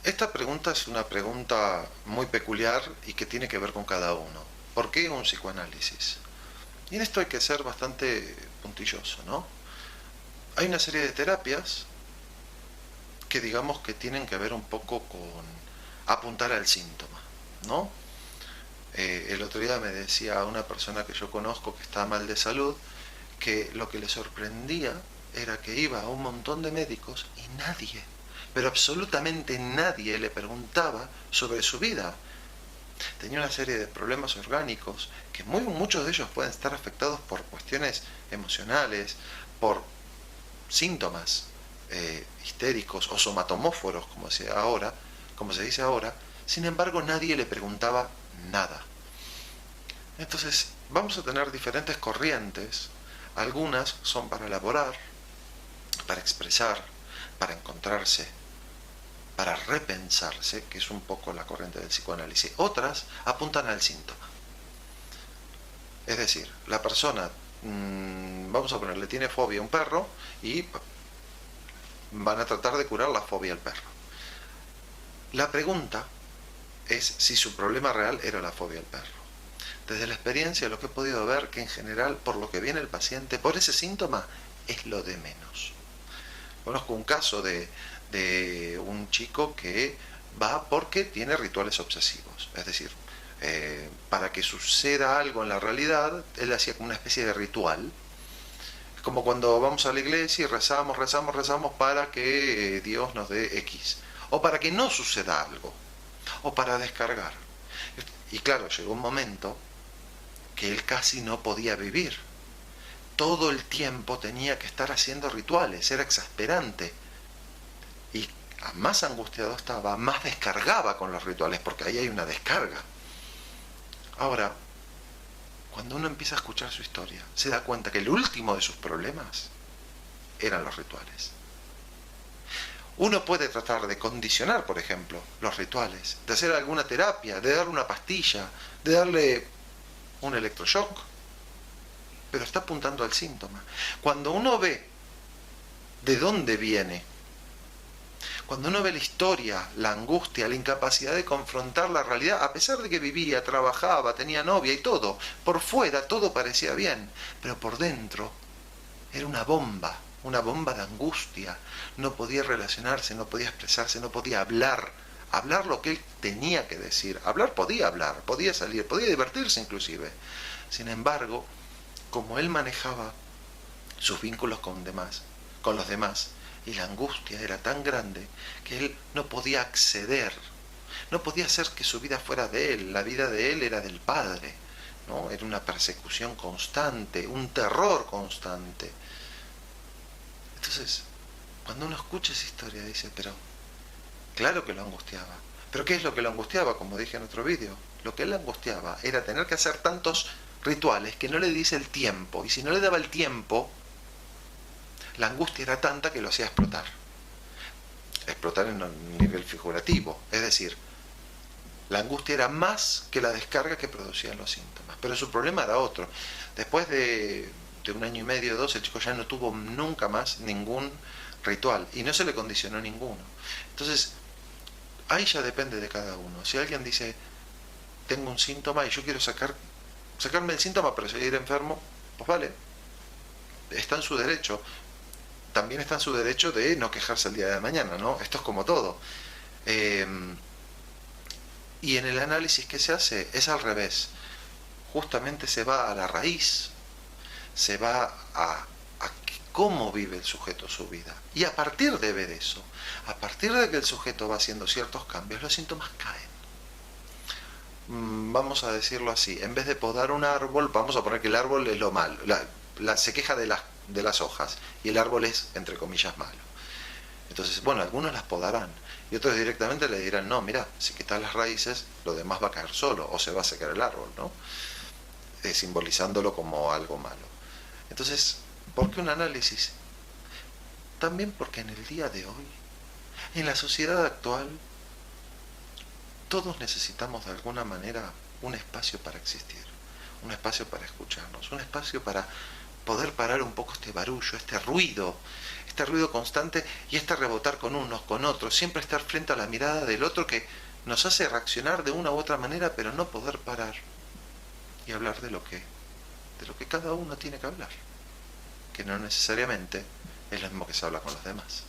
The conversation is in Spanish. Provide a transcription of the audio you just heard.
Esta pregunta es una pregunta muy peculiar y que tiene que ver con cada uno. ¿Por qué un psicoanálisis? Y en esto hay que ser bastante puntilloso, ¿no? Hay una serie de terapias que digamos que tienen que ver un poco con apuntar al síntoma, ¿no? El otro día me decía una persona que yo conozco que está mal de salud que lo que le sorprendía era que iba a un montón de médicos y nadie, pero absolutamente nadie le preguntaba sobre su vida. Tenía una serie de problemas orgánicos que muchos de ellos pueden estar afectados por cuestiones emocionales, por síntomas histéricos o somatomóforos, como se dice ahora. Sin embargo, nadie le preguntaba nada. Entonces, vamos a tener diferentes corrientes. Algunas son para elaborar, para expresar, para encontrarse, para repensarse, que es un poco la corriente del psicoanálisis. Otras apuntan al síntoma. Es decir, la persona, vamos a ponerle, tiene fobia a un perro y van a tratar de curar la fobia al perro. La pregunta es si su problema real era la fobia al perro. Desde la experiencia lo que he podido ver que en general por lo que viene el paciente, por ese síntoma, es lo de menos. Conozco un caso de un chico que va porque tiene rituales obsesivos. Es decir, para que suceda algo en la realidad, él hacía como una especie de ritual. Es como cuando vamos a la iglesia y rezamos para que Dios nos dé X. O para que no suceda algo. O para descargar. Y claro, llegó un momento que él casi no podía vivir. Todo el tiempo tenía que estar haciendo rituales, era exasperante. Y más angustiado estaba, más descargaba con los rituales, porque ahí hay una descarga. Ahora, cuando uno empieza a escuchar su historia, se da cuenta que el último de sus problemas eran los rituales. Uno puede tratar de condicionar, por ejemplo, los rituales, de hacer alguna terapia, de darle una pastilla, de darle un electroshock, pero está apuntando al síntoma. Cuando uno ve de dónde viene, cuando uno ve la historia, la angustia, la incapacidad de confrontar la realidad, a pesar de que vivía, trabajaba, tenía novia y todo, por fuera todo parecía bien, pero por dentro era una bomba de angustia. No podía relacionarse, no podía expresarse, no podía hablar lo que él tenía que decir. Hablar, podía salir, podía divertirse inclusive. Sin embargo, como él manejaba sus vínculos con los demás, y la angustia era tan grande que él no podía acceder, no hacer que su vida fuera de él, la vida de él era del padre, ¿no? Era una persecución constante, un terror constante. Entonces, cuando uno escucha esa historia dice, pero claro que lo angustiaba. ¿Pero qué es lo que lo angustiaba? Como dije en otro vídeo, lo que él angustiaba era tener que hacer tantos rituales que no le dice el tiempo, y si no le daba el tiempo, la angustia era tanta que lo hacía explotar. Explotar en un nivel figurativo, es decir, la angustia era más que la descarga que producían los síntomas, pero su problema era otro. Después de un año y medio, 2, el chico ya no tuvo nunca más ningún ritual y no se le condicionó ninguno. Entonces, ahí ya depende de cada uno. Si alguien dice, tengo un síntoma y yo quiero sacarme el síntoma para seguir enfermo, pues vale, está en su derecho. También está en su derecho de no quejarse el día de mañana, ¿no? Esto es como todo. Y en el análisis que se hace es al revés. Justamente se va a la raíz, se va a cómo vive el sujeto su vida. Y a partir de ver eso, a partir de que el sujeto va haciendo ciertos cambios, los síntomas caen. Vamos a decirlo así, en vez de podar un árbol, vamos a poner que el árbol es lo malo, se queja de las hojas y el árbol es, entre comillas, malo. Entonces, bueno, algunos las podarán y otros directamente le dirán, no, mira, si quitas las raíces, lo demás va a caer solo o se va a secar el árbol, ¿no? Simbolizándolo como algo malo. Entonces, ¿por qué un análisis? También porque en el día de hoy, en la sociedad actual, todos necesitamos de alguna manera un espacio para existir, un espacio para escucharnos, un espacio para poder parar un poco este barullo, este ruido este ruido constante y este rebotar con unos, con otros, siempre estar frente a la mirada del otro que nos hace reaccionar de una u otra manera, pero no poder parar y hablar de lo que cada uno tiene que hablar, que no necesariamente es lo mismo que se habla con los demás.